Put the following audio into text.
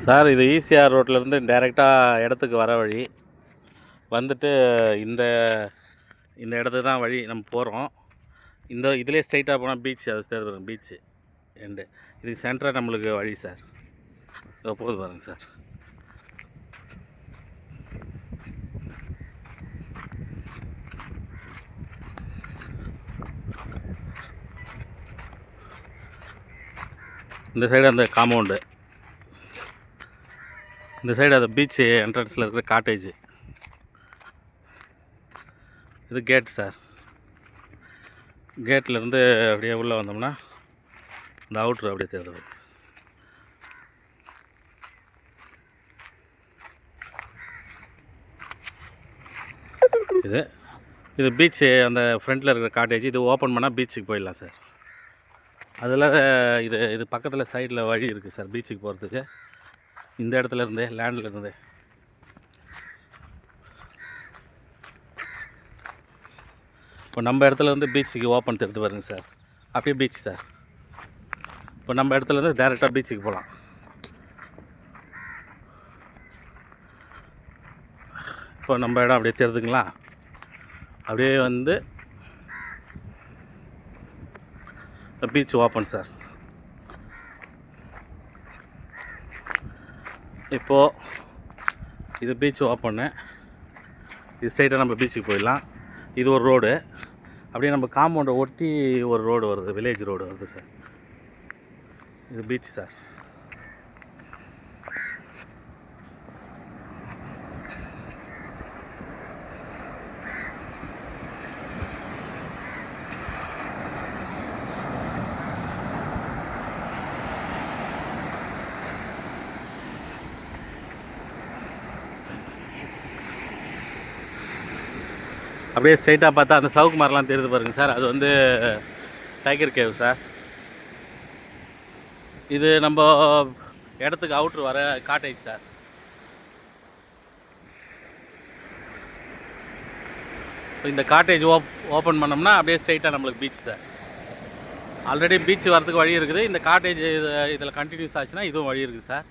Sir, இது ECR ரோட்லேருந்து டைரெக்டாக இடத்துக்கு வர வழி. வந்துட்டு இந்த இந்த இடத்துக்கு தான் வழி நம்ம போகிறோம். இதிலே ஸ்ட்ரைட்டாக போனால் பீச், அது தெரியும் பீச்சு எண்டு. இதுக்கு சென்டராக நம்மளுக்கு வழி சார். இதோ போகுது பாருங்கள் சார். இந்த சைடு அந்த காம்பவுண்டு, இந்த சைடு அந்த பீச்சு என்ட்ரன்ஸில் இருக்கிற காட்டேஜ். இது கேட் சார். கேட்லேருந்து அப்படியே உள்ளே வந்தோம்னா இந்த அவுட்ரு அப்படியே தெரியுது. இது பீச்சு, அந்த ஃப்ரண்ட்டில் இருக்கிற காட்டேஜ். இது ஓப்பன் பண்ணால் பீச்சுக்கு போயிடலாம் சார். அதில் இது பக்கத்தில் சைடில் வழி இருக்குது சார் பீச்சுக்கு போகிறதுக்கு. இந்த இடத்துல இருந்தே, லேண்டில் இருந்தே. இப்போ நம்ம இடத்துல இருந்து பீச்சுக்கு ஓப்பன் தெரிஞ்சு பாருங்க சார். அப்படியே பீச் சார். இப்போ நம்ம இடத்துலேருந்து டேரெக்டாக பீச்சுக்கு போகலாம். இப்போ நம்ம இடம் அப்படியே தெரியுதுங்களா? அப்படியே வந்து பீச் ஓப்பன் சார். இப்போது இது பீச் ஓப்பன்னு. இது ஸ்ட்ரைட்டாக நம்ம பீச்சுக்கு போயிடலாம். இது ஒரு ரோடு. அப்படியே நம்ம காம்பவுண்டை ஒட்டி ஒரு ரோடு வருது, வில்லேஜ் ரோடு வருது சார். இது பீச் சார். அப்படியே ஸ்ட்ரைட்டாக பார்த்தா அந்த சவுக்கு மரம்லாம் தெரியுது பாருங்கள் சார். அது வந்து டைகர் கேவ் சார். இது நம்ம இடத்துக்கு அவுட்ரு வர காட்டேஜ் சார். இந்த காட்டேஜ் ஓப்பன் பண்ணோம்னா அப்படியே ஸ்ட்ரைட்டாக நம்மளுக்கு பீச் சார். ஆல்ரெடி பீச் வரதுக்கு வழி இருக்குது. இந்த காட்டேஜ் இதில் கண்டினியூஸ் ஆச்சுன்னா இதுவும் வழி இருக்குது சார்.